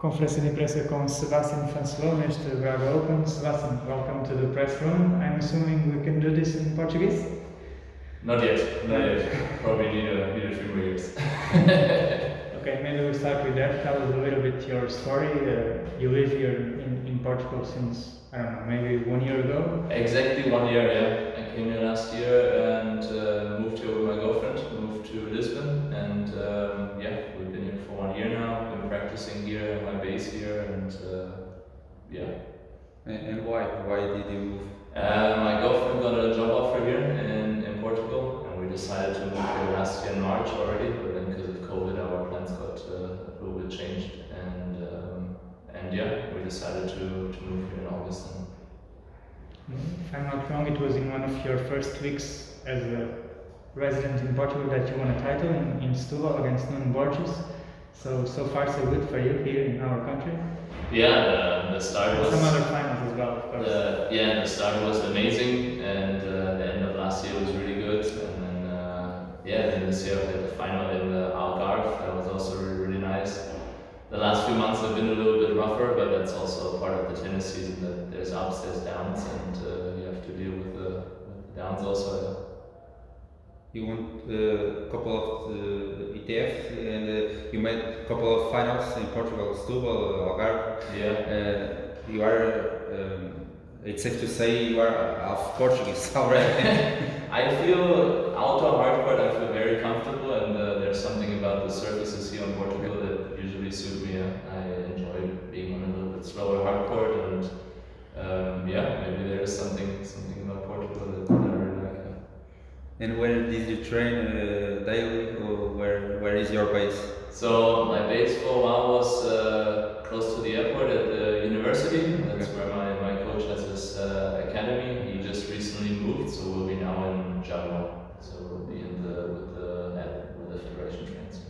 conferência de imprensa com Sebastian Fanselow neste Braga Open. Sebastian, welcome to the press room. I'm assuming we can do this in Portuguese? Not yet. Probably need a few more years. Okay, maybe we start with that. Tell us a little bit your story. You live here in Portugal since, I don't know, maybe 1 year ago? Exactly 1 year, yeah. I came here last year and moved here with my girlfriend. Moved to Lisbon and we've been here for 1 year now. Been practicing here, my base here, and yeah. And why? Why did you move? My girlfriend got a job offer here in Portugal, and we decided to move here last year in March already, but then because of COVID our plans got a little bit changed, and we decided to move here in August. If I'm not wrong, it was in one of your first weeks as a resident in Portugal that you won a title in Setúbal against Nuno Borges. So far so good for you here in our country? Yeah, the start was... Some other finals as well, of course. The start was amazing, and the end of last year was really good. And then this year we had the final in the Algarve. That was also really, really nice. The last few months have been a little bit rougher, but that's also part of the tennis season, that there's ups, there's downs, and you have to deal with the downs also. You won a couple of ETFs and you made a couple of finals in Portugal, Setúbal, Algarve. Yeah. You are, it's safe to say, you are half Portuguese already. I feel outdoor hardcourt, I feel very comfortable, and there's something about the surfaces here in Portugal that usually suit me. I enjoy being on a little bit slower hardcourt, and maybe there is something about Portugal that I really like. And where did you train daily, or where is your base? So my base for a while was close to the airport at the university. That's where my coach has his academy. He just recently moved, so we'll be now in Braga. So we'll be with the federation trains.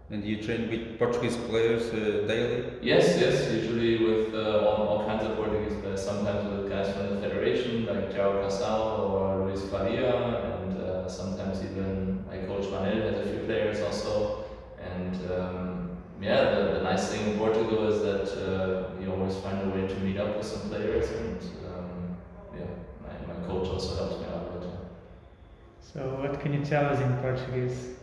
And you train with Portuguese players daily? Yes, usually with all kinds of Portuguese players. Sometimes with guys from the federation, like João Casal or Luis Faria, and sometimes even my coach Manel has a few players also. And the nice thing in Portugal is that you always find a way to meet up with some players, and my coach also helps me out a lot. So what can you tell us in Portuguese?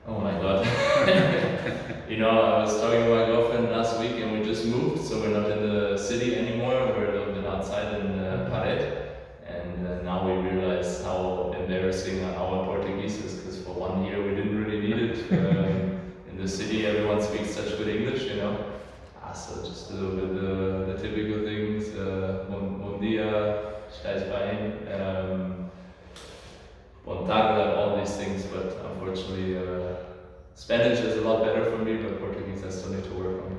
Oh my god. I was talking to my girlfriend last week and we just moved, so we're not in the city anymore, we're a little bit outside in Pared. And now we realize how embarrassing our Portuguese is, because for 1 year we didn't really need it. In the city everyone speaks such good English, so just a little bit the typical things, bom dia, estás bem, bon tarde, all these things, but unfortunately Spanish is a lot better for me, but Portuguese I still need to work on.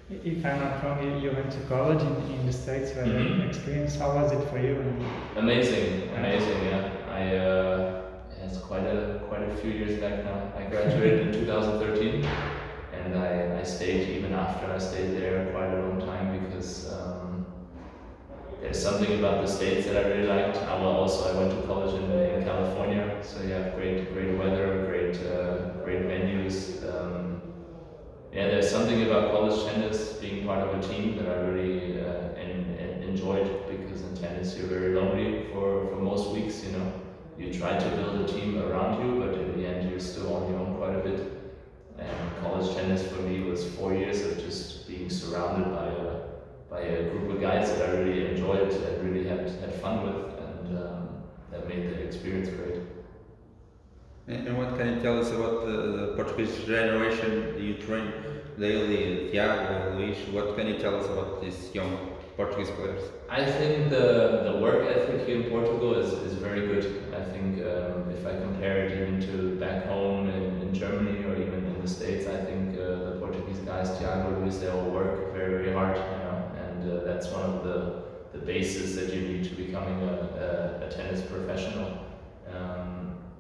If I'm not wrong, you went to college in the States, you had an experience. How was it for you? Amazing, yeah. It's quite a few years back now. I graduated in 2013, and I stayed even after I stayed there quite a long time, because there's something about the States that I really liked. I went to college in California, so you have great weather, great venues. There's something about college tennis, being part of a team, that I really enjoyed, because in tennis you're very lonely for most weeks. You try to build a team around you, but in the end you're still on your own quite a bit. And college tennis for me was 4 years of just being surrounded by a group of guys that I really enjoyed and really had fun with, and that made the experience great. And what can you tell us about the Portuguese generation you train daily? Tiago, Luis, what can you tell us about these young Portuguese players? I think the work ethic here in Portugal is very good. I think if I compare it even to back home in Germany or even in the States, I think the Portuguese guys, Tiago, Luis, they all work very, very hard, and that's one of the bases that you need to becoming a tennis professional.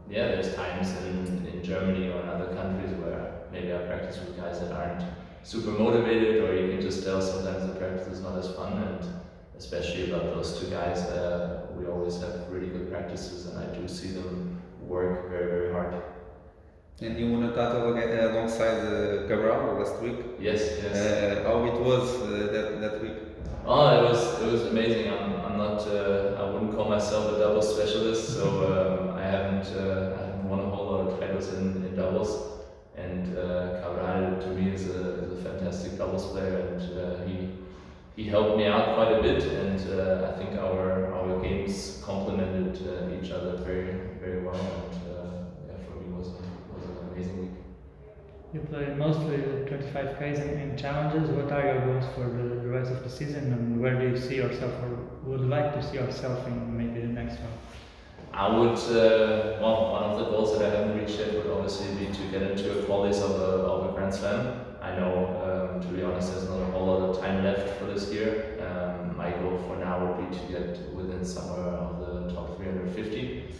There's times in Germany or in other countries where maybe I practice with guys that aren't super motivated, or you can just tell sometimes the practice is not as fun, and especially about those two guys, we always have really good practices, and I do see them work very, very hard. And you won a title alongside Cabral last week. Yes, yes. How it was that week? Oh, it was amazing. I'm not I wouldn't call myself a doubles specialist, so I haven't won a whole lot of titles in doubles. And Cabral to me is a fantastic doubles player, and he helped me out quite a bit. And I think our games complemented each other very well. And yeah, for me was an amazing week. You play mostly 25Ks in challenges. What are your goals for the rest of the season, and where do you see yourself, or would like to see yourself in maybe the next one? I would, well, one of the goals that I haven't reached yet would obviously be to get into a qualies of a Grand Slam. I know, to be honest, there's not a whole lot of time left for this year. My goal for now would be to get within somewhere of the top 350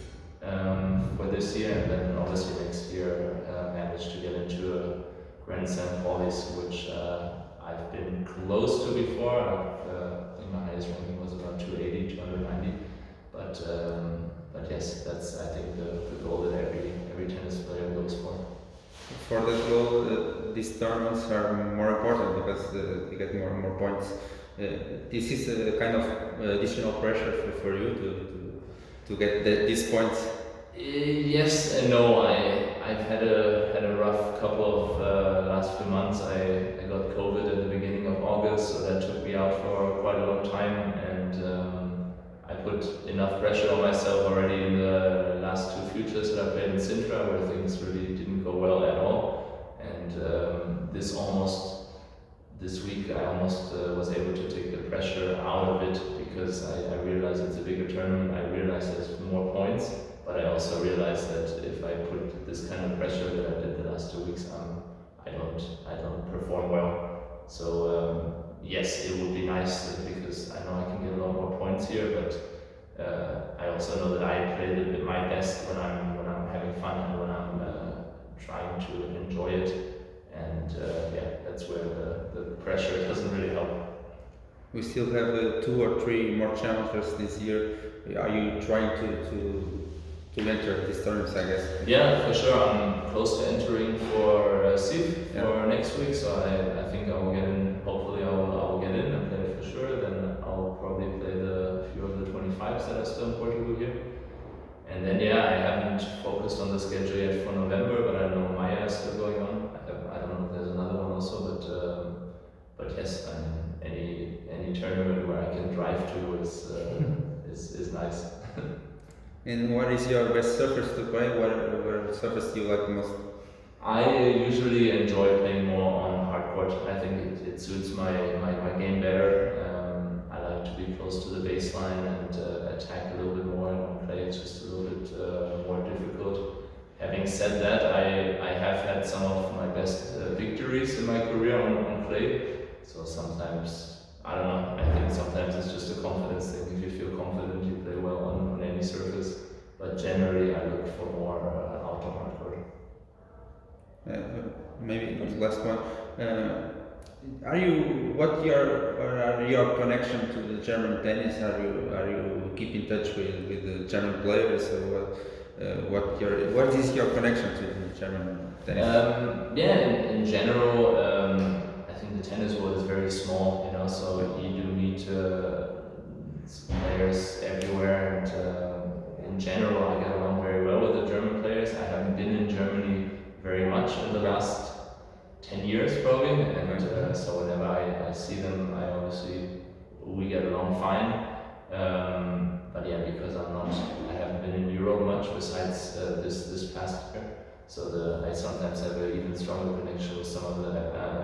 for this year, and then obviously next year manage to get into a Grand Slam qualies, which I've been close to before. I think my highest ranking was about 280, 290, but yes, that's I think the goal that every tennis player goes for. For that goal, these tournaments are more important because you get more and more points. This is a kind of additional pressure for you to get these points. Yes and no. I've had a rough couple of last few months. I got COVID at the beginning of August, so that took me out for quite a long time, and I put enough pressure on myself already in the last two futures that I played in Sintra, where things really didn't go well at all. And this week I almost was able to take the pressure out of it, because I realized it's a bigger tournament. I realized there's more points, but I also realized that if I put this kind of pressure that I did the last 2 weeks, I don't perform well. So yes, it would be nice, because I know I can get a lot more points here, but I also know that I play a little bit my best when I'm having fun and when I'm trying to enjoy it. And yeah, that's where the pressure doesn't really help. We still have 2 or 3 more challengers this year. Are you trying to enter these tournaments, I guess? Yeah, for sure. I'm close to entering for SIF for next week, so I think I will get in. Hopefully, I will get in and play for sure. Then I'll probably play the few of the 25s that are still in Portugal here. And then I haven't focused on the schedule yet for November, but I know Maya is still going on. I don't know if there's another one also, but yes, I mean any tournament where I can drive to is nice. And what is your best surface to play? What surface do you like the most? I usually enjoy playing more on hard court. I think it suits my game better. I like to be close to the baseline and attack a little bit more, and when play it's just a little bit more difficult. Having said that, I have had some of my best victories in my career on clay. So sometimes, I don't know, I think sometimes it's just a confidence thing. If you feel confident, you play well on any surface. But generally, I look for more outdoor hard court. Maybe the last one. Are your connection to the German tennis? Are you keep in touch with the German players, or what is your connection to the German tennis? In general, I think the tennis world is very small, so you do meet players everywhere, and in general, I get along very well with the German players. I haven't been in Germany very much in the last 10 years probably, and so whenever I see them, we get along fine. But yeah, because I haven't been in Europe much besides this past year, so I sometimes have an even stronger connection with some of the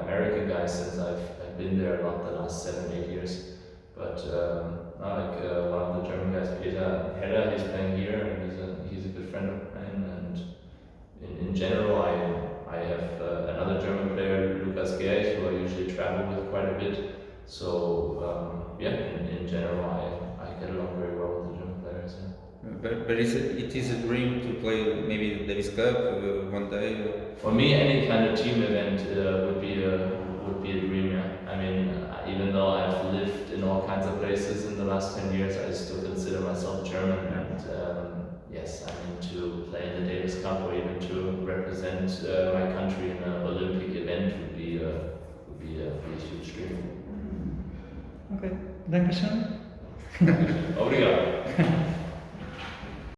American guys, since I've been there a lot the last 7-8 years. But one of the German guys, Peter Heller, he's playing here, and he's a good friend of mine. And in general, I have another German player, Lukas Gerch, who I usually travel with quite a bit. So in general, I get along very well with the German players. Yeah. But it is a dream to play maybe the Davis Cup one day? For me, any kind of team event would be a dream. Yeah. I mean, even though I've lived in all kinds of places in the last 10 years, I still consider myself German, and yes, I mean to play in the Davis Cup or even to represent my country in an Olympic event would be a huge dream. Okay, danke schön. Obrigado.